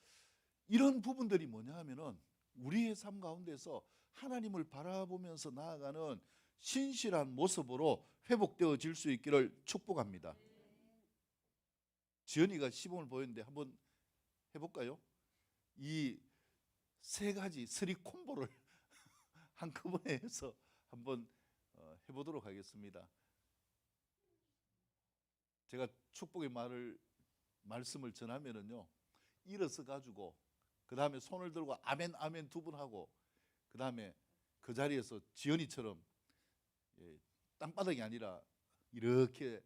이런 부분들이 뭐냐 하면은 우리의 삶 가운데서 하나님을 바라보면서 나아가는 신실한 모습으로 회복되어질 수 있기를 축복합니다. 지연이가 시범을 보였는데 한번 해볼까요? 이 세 가지 쓰리 콤보를 한꺼번에 해서 한번 해보도록 하겠습니다. 제가 축복의 말씀을 전하면은요, 일어서 가지고 그 다음에 손을 들고 아멘 아멘 두 번 하고, 그 다음에 그 자리에서 지연이처럼 땅바닥이 아니라 이렇게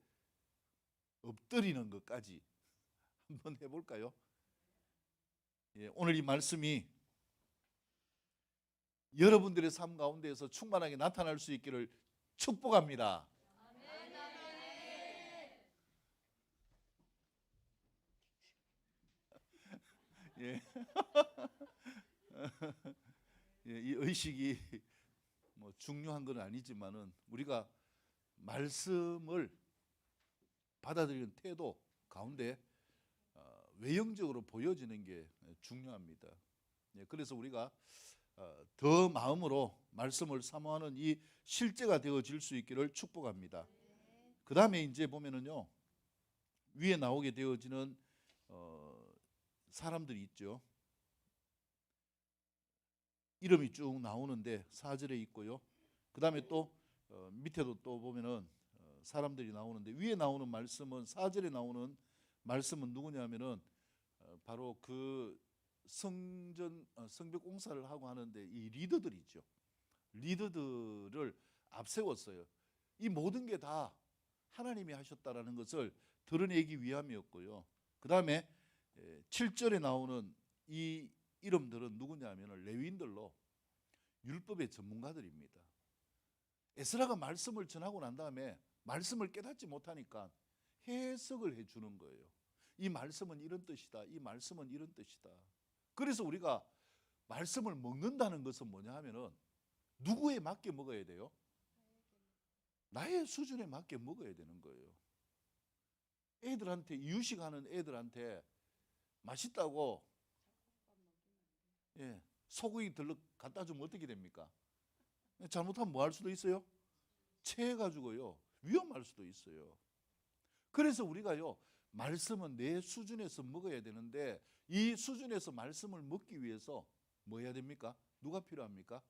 엎드리는 것까지 한번 해볼까요? 오늘 이 말씀이 여러분들의 삶 가운데에서 충만하게 나타날 수 있기를 축복합니다. 예. 예, 이 의식이 뭐 중요한 건 아니지만은 우리가 말씀을 받아들이는 태도 가운데 외형적으로 보여지는 게 중요합니다. 예, 그래서 우리가 더 마음으로 말씀을 사모하는 이 실제가 되어질 수 있기를 축복합니다. 그 다음에 이제 보면은요, 위에 나오게 되어지는 사람들이 있죠. 이름이 쭉 나오는데 4절에 있고요. 그 다음에 또 밑에도 또 보면은 사람들이 나오는데, 위에 나오는 말씀은 4절에 나오는 말씀은 누구냐면은 바로 그 성벽 공사를 하고 하는데 이 리더들이 있죠. 리더들을 앞세웠어요. 이 모든 게 다 하나님이 하셨다라는 것을 드러내기 위함이었고요. 그 다음에 7절에 나오는 이 이름들은 누구냐면 레위인들로 율법의 전문가들입니다. 에스라가 말씀을 전하고 난 다음에 말씀을 깨닫지 못하니까 해석을 해주는 거예요. 이 말씀은 이런 뜻이다. 이 말씀은 이런 뜻이다. 그래서 우리가 말씀을 먹는다는 것은 뭐냐 하면은 누구에 맞게 먹어야 돼요? 나의 수준에 맞게 먹어야 되는 거예요. 애들한테, 이유식하는 애들한테 맛있다고 예, 소고기 들러 갖다 주면 어떻게 됩니까? 잘못하면 뭐 할 수도 있어요? 체해가지고요, 위험할 수도 있어요. 그래서 우리가요, 말씀은 내 수준에서 먹어야 되는데, 이 수준에서 말씀을 먹기 위해서 뭐 해야 됩니까? 누가 필요합니까?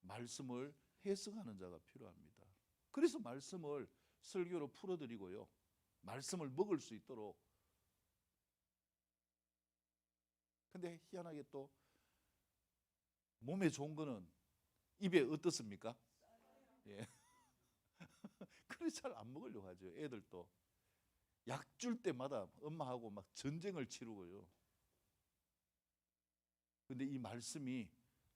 말씀을 해석하는 자가 필요합니다. 그래서 말씀을 설교로 풀어드리고요, 말씀을 먹을 수 있도록. 근데 희한하게 또 몸에 좋은 거는 입에 어떻습니까? 예. 그래서 잘 안 먹으려고 하죠. 애들도 약 줄 때마다 엄마하고 막 전쟁을 치르고요. 근데 이 말씀이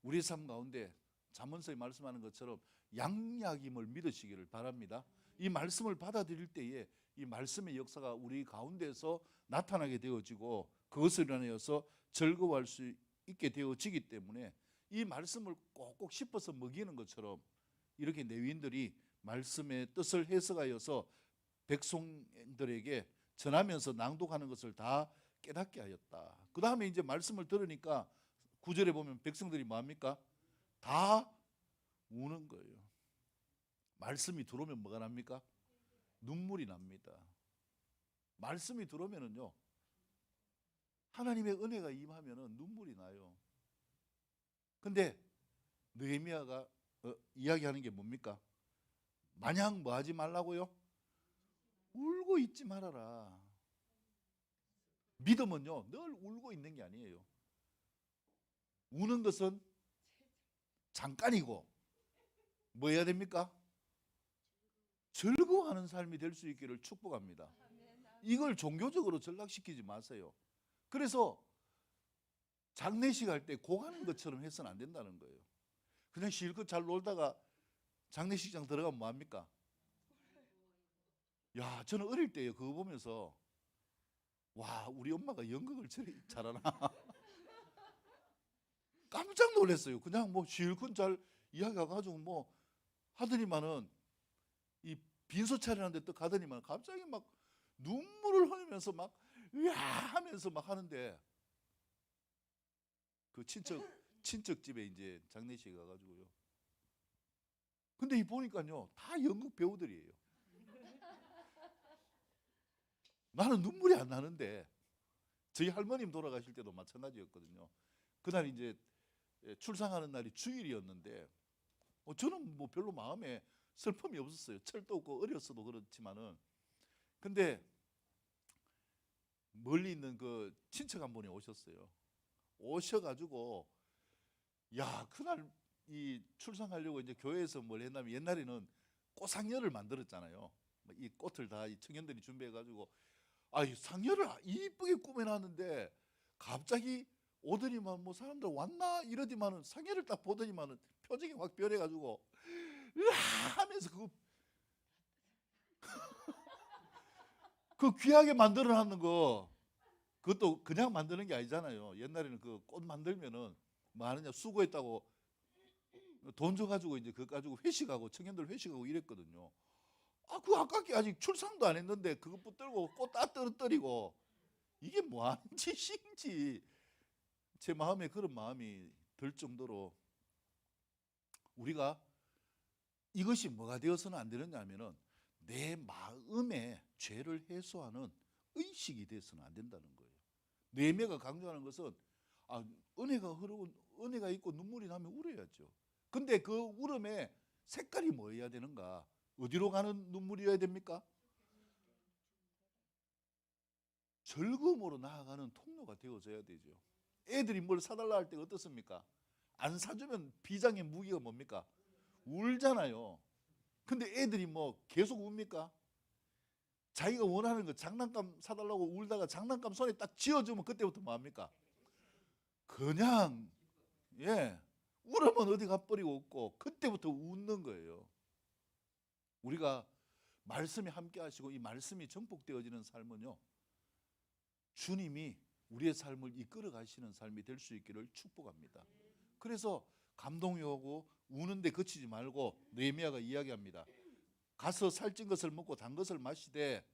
우리 삶 가운데 잠언서에 말씀하는 것처럼 양약임을 믿으시기를 바랍니다. 이 말씀을 받아들일 때에 이 말씀의 역사가 우리 가운데서 나타나게 되어지고, 그것을 인하여서 즐거워할 수 있게 되어지기 때문에 이 말씀을 꼭꼭 씹어서 먹이는 것처럼 이렇게 레위인들이 말씀의 뜻을 해석하여서 백성들에게 전하면서 낭독하는 것을 다 깨닫게 하였다. 그 다음에 이제 말씀을 들으니까 9절에 보면 백성들이 뭐합니까? 다 우는 거예요. 말씀이 들어오면 뭐가 납니까? 눈물이 납니다. 말씀이 들어오면은요, 하나님의 은혜가 임하면은 눈물이 나요. 근데 느헤미야가 이야기하는 게 뭡니까? 마냥 뭐 하지 말라고요? 울고 있지 말아라. 믿음은요, 늘 울고 있는 게 아니에요. 우는 것은 잠깐이고 뭐 해야 됩니까? 즐거워하는 삶이 될 수 있기를 축복합니다. 이걸 종교적으로 전락시키지 마세요. 그래서 장례식 할 때 고가는 것처럼 해서는 안 된다는 거예요. 그냥 실컷 잘 놀다가 장례식장 들어가면 뭐합니까? 야, 저는 어릴 때요, 그거 보면서 와, 우리 엄마가 연극을 저리 잘하나 깜짝 놀랐어요. 그냥 뭐 실컷 잘 이야기해가지고 뭐 하더니만은, 이 빈소 차리는데 또 가더니만 갑자기 막 눈물을 흘리면서 막 으아 하면서 막 하는데, 그 친척 집에 이제 장례식에 가가지고요. 근데 이 보니까요, 다 연극 배우들이에요. 나는 눈물이 안 나는데, 저희 할머님 돌아가실 때도 마찬가지였거든요. 그날 이제 출상하는 날이 주일이었는데, 저는 뭐 별로 마음에 슬픔이 없었어요. 철도 없고 어렸어도 그렇지만은. 근데 멀리 있는 그 친척 한 분이 오셨어요. 오셔가지고, 야, 그날 이 출산하려고 이제 교회에서 뭘 했냐면, 옛날에는 꽃상녀를 만들었잖아요. 이 꽃을 다 이 청년들이 준비해가지고, 이 상녀를 이쁘게 꾸며놨는데 갑자기 오더니만 뭐 사람들 왔나 이러더니만은, 상녀를 딱 보더니만은 표정이 확 변해가지고 으아 하면서 그 귀하게 만들어놨는 거, 그것도 그냥 만드는 게 아니잖아요. 옛날에는 그 꽃 만들면은 뭐 하느냐, 수고했다고 돈 줘가지고 이제 그거 가지고 회식하고, 청년들 회식하고 이랬거든요. 그거 아깝게 아직 출산도 안 했는데 그거 붙들고 꽃 다 떨어뜨리고, 이게 뭐 하는 짓인지 제 마음에 그런 마음이 들 정도로, 우리가 이것이 뭐가 되어서는 안 되느냐 하면은, 내 마음의 죄를 해소하는 의식이 되어서는 안 된다는 거예요. 느헤미야가 강조하는 것은, 은혜가 흐르고 은혜가 있고 눈물이 나면 울어야죠. 근데 그 울음의 색깔이 뭐여야 되는가? 어디로 가는 눈물이어야 됩니까? 즐거움으로 나아가는 통로가 되어져야 되죠. 애들이 뭘 사달라 할 때 어떻습니까? 안 사주면 비장의 무기가 뭡니까? 울잖아요. 근데 애들이 뭐 계속 웁니까? 자기가 원하는 거 장난감 사달라고 울다가 장난감 손에 딱 쥐어주면 그때부터 뭐합니까? 그냥 울으면 어디 가버리고 없고 그때부터 웃는 거예요. 우리가 말씀이 함께 하시고 이 말씀이 정복되어지는 삶은요, 주님이 우리의 삶을 이끌어 가시는 삶이 될 수 있기를 축복합니다. 그래서 감동이 오고 우는데 그치지 말고 느헤미야가 이야기합니다. 가서 살찐 것을 먹고 단 것을 마시되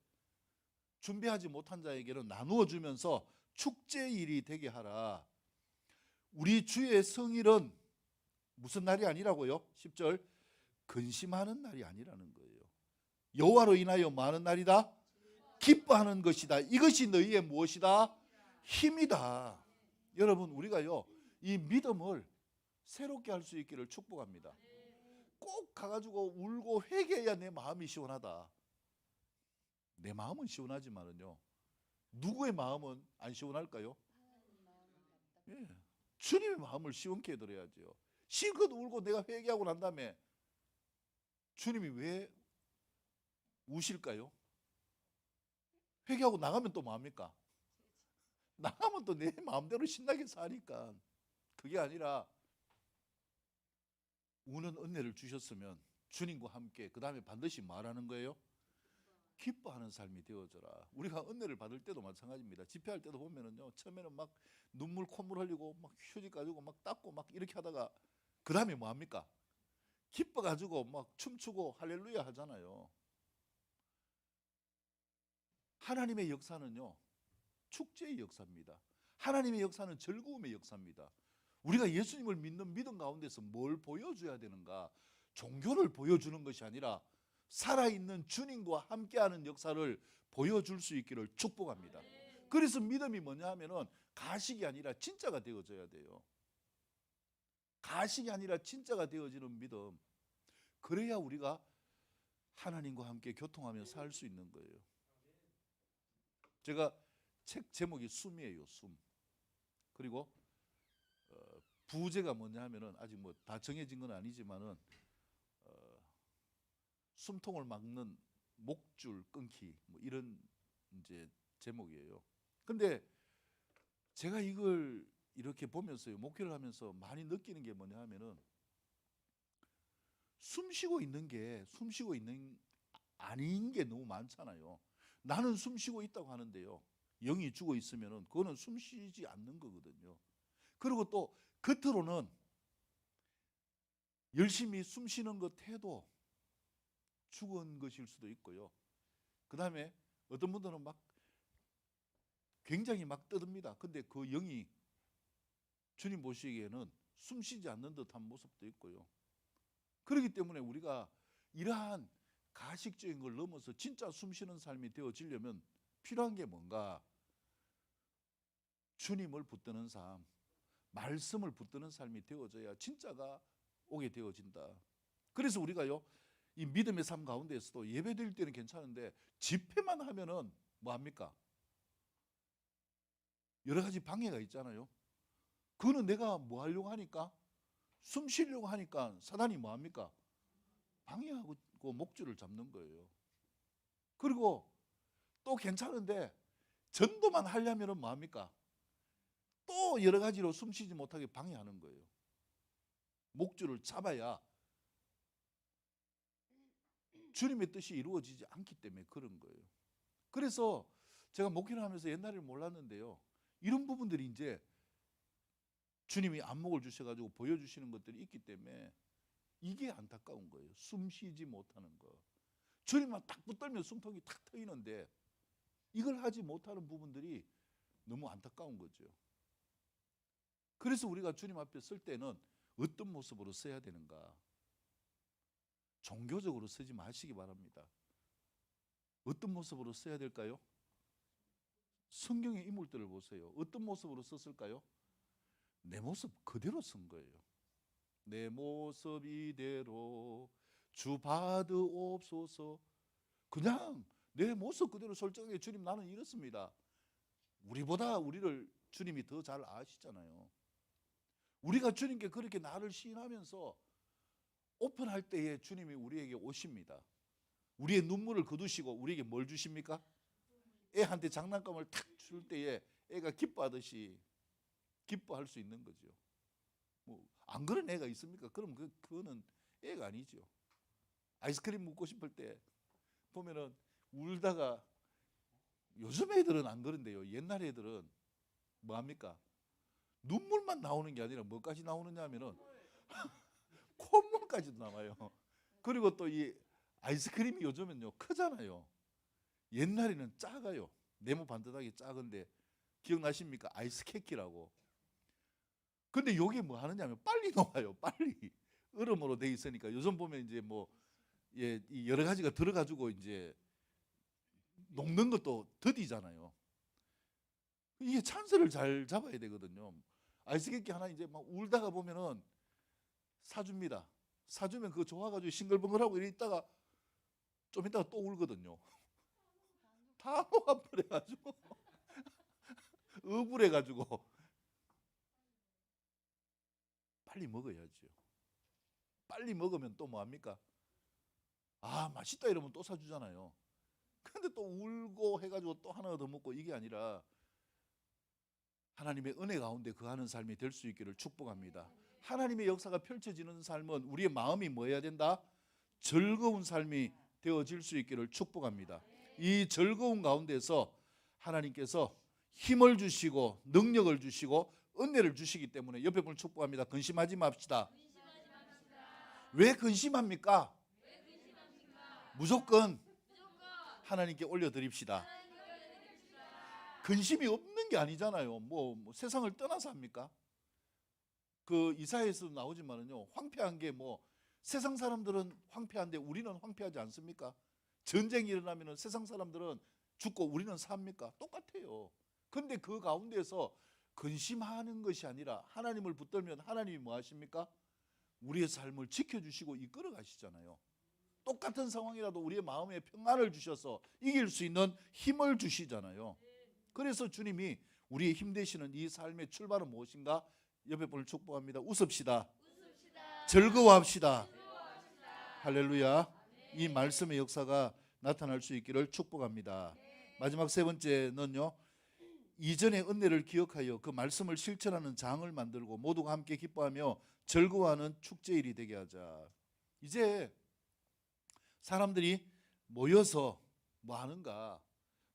준비하지 못한 자에게는 나누어 주면서 축제일이 되게 하라. 우리 주의 성일은 무슨 날이 아니라고요? 10절 근심하는 날이 아니라는 거예요. 여호와로 인하여 많은 날이다 기뻐하는 것이다. 이것이 너희의 무엇이다? 힘이다. 여러분 우리가요 이 믿음을 새롭게 할 수 있기를 축복합니다. 꼭 가가지고 울고 회개해야 내 마음이 시원하다. 내 마음은 시원하지만은요 누구의 마음은 안 시원할까요? 예. 주님의 마음을 시원케 해드려야죠. 실컷 울고 내가 회개하고 난 다음에 주님이 왜 우실까요? 회개하고 나가면 또 뭐합니까? 나가면 또 내 마음대로 신나게 사니까. 그게 아니라 우는 은혜를 주셨으면 주님과 함께 그 다음에 반드시 말하는 거예요. 기뻐하는 삶이 되어져라. 우리가 은혜를 받을 때도 마찬가지입니다. 집회할 때도 보면은요 처음에는 막 눈물 콧물 흘리고 막 휴지 가지고 막 닦고 막 이렇게 하다가 그 다음에 뭐합니까? 기뻐가지고 막 춤추고 할렐루야 하잖아요. 하나님의 역사는요 축제의 역사입니다. 하나님의 역사는 즐거움의 역사입니다. 우리가 예수님을 믿는 믿음 가운데서 뭘 보여줘야 되는가? 종교를 보여주는 것이 아니라 살아있는 주님과 함께하는 역사를 보여줄 수 있기를 축복합니다. 그래서 믿음이 뭐냐 하면은 가식이 아니라 진짜가 되어져야 돼요. 가식이 아니라 진짜가 되어지는 믿음. 그래야 우리가 하나님과 함께 교통하며 살 수 있는 거예요. 제가 책 제목이 숨이에요. 숨. 그리고 부제가 뭐냐 하면은 아직 뭐 다 정해진 건 아니지만은 숨통을 막는 목줄 끊기 뭐 이런 이제 제목이에요. 근데 제가 이걸 이렇게 보면서요 목회를 하면서 많이 느끼는 게 뭐냐 하면은 숨쉬고 있는 게 숨쉬고 있는 아닌 게 너무 많잖아요. 나는 숨쉬고 있다고 하는데요 영이 죽어 있으면은 그거는 숨쉬지 않는 거거든요. 그리고 또 겉으로는 열심히 숨쉬는 것 해도 죽은 것일 수도 있고요. 그 다음에 어떤 분들은 막 굉장히 막 떠듭니다. 근데 그 영이 주님 보시기에는 숨쉬지 않는 듯한 모습도 있고요. 그렇기 때문에 우리가 이러한 가식적인 걸 넘어서 진짜 숨쉬는 삶이 되어지려면 필요한 게 뭔가? 주님을 붙드는 삶, 말씀을 붙드는 삶이 되어져야 진짜가 오게 되어진다. 그래서 우리가요 이 믿음의 삶 가운데에서도 예배 드릴 때는 괜찮은데 집회만 하면은 뭐합니까? 여러 가지 방해가 있잖아요. 그거는 내가 뭐 하려고 하니까 숨 쉬려고 하니까 사단이 뭐합니까? 방해하고 목줄을 잡는 거예요. 그리고 또 괜찮은데 전도만 하려면은 뭐합니까? 또 여러 가지로 숨 쉬지 못하게 방해하는 거예요. 목줄을 잡아야 주님의 뜻이 이루어지지 않기 때문에 그런 거예요. 그래서 제가 목회를 하면서 옛날에는 몰랐는데요 이런 부분들이 이제 주님이 안목을 주셔가지고 보여주시는 것들이 있기 때문에 이게 안타까운 거예요. 숨 쉬지 못하는 거. 주님만 딱 붙들면 숨통이 탁 트이는데 이걸 하지 못하는 부분들이 너무 안타까운 거죠. 그래서 우리가 주님 앞에 설 때는 어떤 모습으로 서야 되는가? 종교적으로 서지 마시기 바랍니다. 어떤 모습으로 서야 될까요? 성경의 인물들을 보세요. 어떤 모습으로 섰을까요? 내 모습 그대로 선 거예요. 내 모습 이대로 주 받으옵소서. 그냥 내 모습 그대로 솔직하게 주님 나는 이렇습니다. 우리보다 우리를 주님이 더 잘 아시잖아요. 우리가 주님께 그렇게 나를 시인하면서 오픈할 때에 주님이 우리에게 오십니다. 우리의 눈물을 거두시고 우리에게 뭘 주십니까? 애한테 장난감을 탁 줄 때에 애가 기뻐하듯이 기뻐할 수 있는 거죠. 뭐 안 그런 애가 있습니까? 그럼 그거는 애가 아니죠. 아이스크림 먹고 싶을 때 보면은 울다가 요즘 애들은 안 그런데요. 옛날 애들은 뭐 합니까? 눈물만 나오는 게 아니라 뭐까지 나오느냐 하면은 콧물까지도 나와요. 그리고 또 이 아이스크림이 요즘은요 크잖아요. 옛날에는 작아요. 네모 반듯하게 작은데 기억나십니까? 아이스케키라고. 근데 요게 뭐 하느냐면 빨리 녹아요. 빨리. 얼음으로 돼 있으니까 요즘 보면 이제 뭐 이 여러 가지가 들어가지고 이제 녹는 것도 더디잖아요. 이게 찬스를 잘 잡아야 되거든요. 아이스케이크 하나 이제 막 울다가 보면은 사줍니다. 사주면 그거 좋아가지고 싱글벙글하고 이래 있다가 좀 있다가 또 울거든요. 다 녹아버려가지고 억울해가지고 빨리 먹어야죠. 빨리 먹으면 또 뭐합니까? 아, 맛있다 이러면 또 사주잖아요. 근데 또 울고 해가지고 또 하나 더 먹고 이게 아니라 하나님의 은혜 가운데 거하는 삶이 될 수 있기를 축복합니다. 하나님의 역사가 펼쳐지는 삶은 우리의 마음이 뭐 해야 된다? 즐거운 삶이 되어질 수 있기를 축복합니다. 이 즐거운 가운데서 하나님께서 힘을 주시고 능력을 주시고 은혜를 주시기 때문에 옆에 분을 축복합니다. 근심하지 맙시다. 왜 근심합니까? 무조건 하나님께 올려드립시다. 근심이 없는 게 아니잖아요. 뭐 세상을 떠나서 합니까? 그 이사야에서도 나오지만은요, 황폐한 게 뭐 세상 사람들은 황폐한데 우리는 황폐하지 않습니까? 전쟁이 일어나면은 세상 사람들은 죽고 우리는 삽니까? 똑같아요. 근데 그 가운데서 근심하는 것이 아니라 하나님을 붙들면 하나님이 뭐 하십니까? 우리의 삶을 지켜주시고 이끌어 가시잖아요. 똑같은 상황이라도 우리의 마음에 평안을 주셔서 이길 수 있는 힘을 주시잖아요. 그래서 주님이 우리의 힘 되시는 이 삶의 출발은 무엇인가? 옆에 분을 축복합니다. 웃읍시다. 즐거워합시다. 할렐루야. 이 말씀의 역사가 나타날 수 있기를 축복합니다. 마지막 세 번째는요, 이전의 은혜를 기억하여 그 말씀을 실천하는 장을 만들고 모두가 함께 기뻐하며 즐거워하는 축제일이 되게 하자. 이제 사람들이 모여서 뭐 하는가?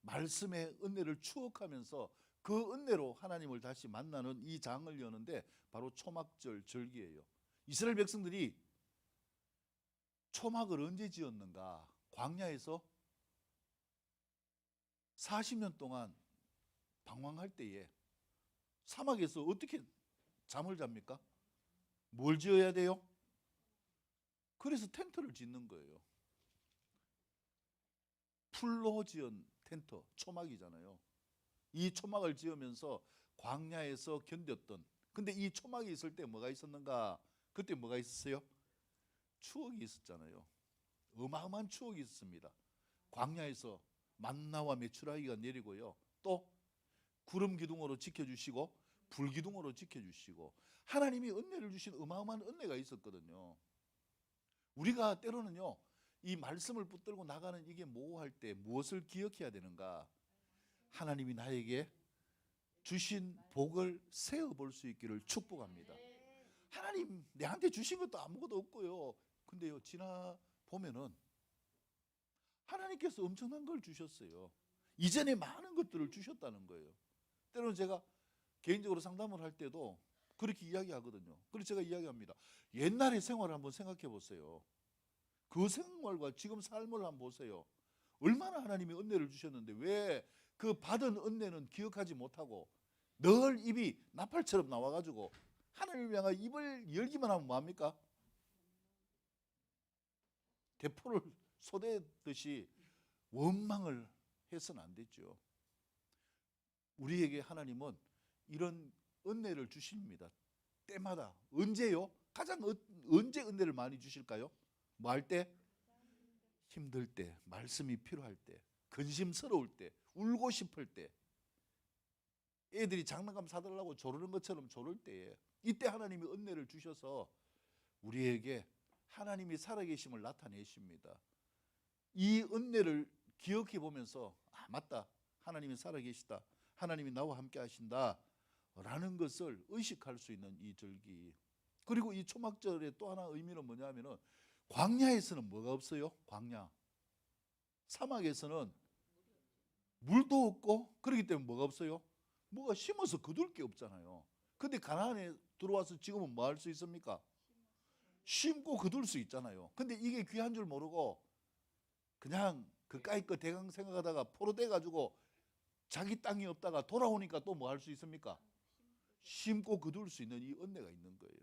말씀의 은혜를 추억하면서 그 은혜로 하나님을 다시 만나는 이 장을 여는데 바로 초막절 절기예요. 이스라엘 백성들이 초막을 언제 지었는가? 광야에서 40년 동안 방황할 때에 사막에서 어떻게 잠을 잡니까? 뭘 지어야 돼요? 그래서 텐트를 짓는 거예요. 풀로 지은 텐트, 초막이잖아요. 이 초막을 지으면서 광야에서 견뎠던, 근데 이 초막이 있을 때 뭐가 있었는가? 그때 뭐가 있었어요? 추억이 있었잖아요. 어마어마한 추억이 있었습니다. 광야에서 만나와 메추라기가 내리고요, 또 구름 기둥으로 지켜주시고 불 기둥으로 지켜주시고 하나님이 은혜를 주신 어마어마한 은혜가 있었거든요. 우리가 때로는요, 이 말씀을 붙들고 나가는 이게 모호할 때 무엇을 기억해야 되는가? 하나님이 나에게 주신 복을 세어볼 수 있기를 축복합니다. 하나님 내한테 주신 것도 아무것도 없고요, 근데요, 지나 보면은 하나님께서 엄청난 걸 주셨어요. 이전에 많은 것들을 주셨다는 거예요. 때로는 제가 개인적으로 상담을 할 때도 그렇게 이야기하거든요. 그래서 제가 이야기합니다. 옛날의 생활을 한번 생각해 보세요. 그 생활과 지금 삶을 한번 보세요. 얼마나 하나님이 은혜를 주셨는데 왜 그 받은 은혜는 기억하지 못하고 늘 입이 나팔처럼 나와가지고 하나님을 향해 입을 열기만 하면 뭐합니까? 대포를 쏟아듯이 원망을 해서는 안 되죠. 우리에게 하나님은 이런 은혜를 주십니다. 때마다. 언제요? 가장 언제 은혜를 많이 주실까요? 뭐 할 때? 힘들 때, 말씀이 필요할 때, 근심스러울 때, 울고 싶을 때, 애들이 장난감 사달라고 조르는 것처럼 조를 때에 이때 하나님이 은혜를 주셔서 우리에게 하나님이 살아계심을 나타내십니다. 이 은혜를 기억해 보면서 맞다, 하나님이 살아계시다, 하나님이 나와 함께 하신다 라는 것을 의식할 수 있는 이 절기. 그리고 이 초막절의 또 하나 의미는 뭐냐면은 광야에서는 뭐가 없어요? 광야, 사막에서는 물도 없고 그렇기 때문에 뭐가 없어요? 뭐가 심어서 거둘 게 없잖아요. 근데 가나안에 들어와서 지금은 뭐 할 수 있습니까? 심고 거둘 수 있잖아요. 근데 이게 귀한 줄 모르고 그냥 그까이 거 대강 생각하다가 포로돼 가지고 자기 땅이 없다가 돌아오니까 또 뭐 할 수 있습니까? 심고 거둘 수 있는 이 은혜가 있는 거예요.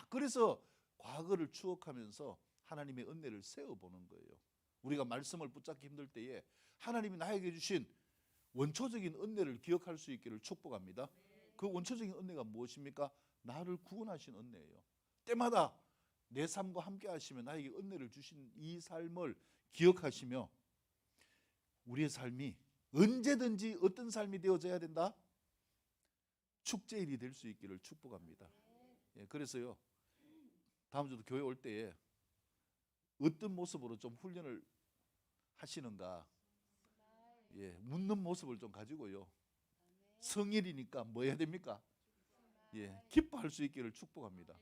그래서 과거를 추억하면서 하나님의 은혜를 세워보는 거예요. 우리가 말씀을 붙잡기 힘들 때에 하나님이 나에게 주신 원초적인 은혜를 기억할 수 있기를 축복합니다. 그 원초적인 은혜가 무엇입니까? 나를 구원하신 은혜예요. 때마다 내 삶과 함께 하시며 나에게 은혜를 주신 이 삶을 기억하시며 우리의 삶이 언제든지 어떤 삶이 되어져야 된다? 축제일이 될 수 있기를 축복합니다. 그래서요, 다음 주도 교회 올 때에 어떤 모습으로 좀 훈련을 하시는가, 묻는 모습을 좀 가지고요, 성일이니까 뭐 해야 됩니까? 기뻐할 수 있기를 축복합니다.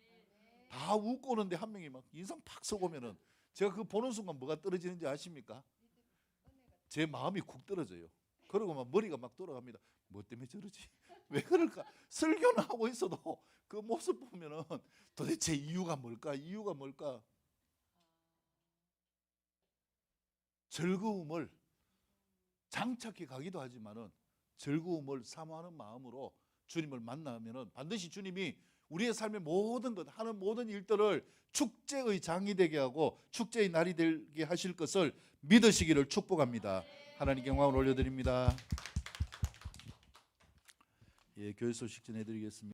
다 웃고 오는데 한 명이 막 인상 팍 썩으면은 제가 그 보는 순간 뭐가 떨어지는지 아십니까? 제 마음이 쿡 떨어져요. 그러고 막 머리가 막 돌아갑니다. 뭐 때문에 저러지? 왜 그럴까? 설교는 하고 있어도 그 모습 보면은 도대체 이유가 뭘까? 이유가 뭘까? 즐거움을 장착해 가기도 하지만은 즐거움을 사모하는 마음으로 주님을 만나면은 반드시 주님이 우리의 삶의 모든 것, 하는 모든 일들을 축제의 장이 되게 하고 축제의 날이 되게 하실 것을 믿으시기를 축복합니다. 하나님께 영광을 올려드립니다. 교회 소식 전해드리겠습니다.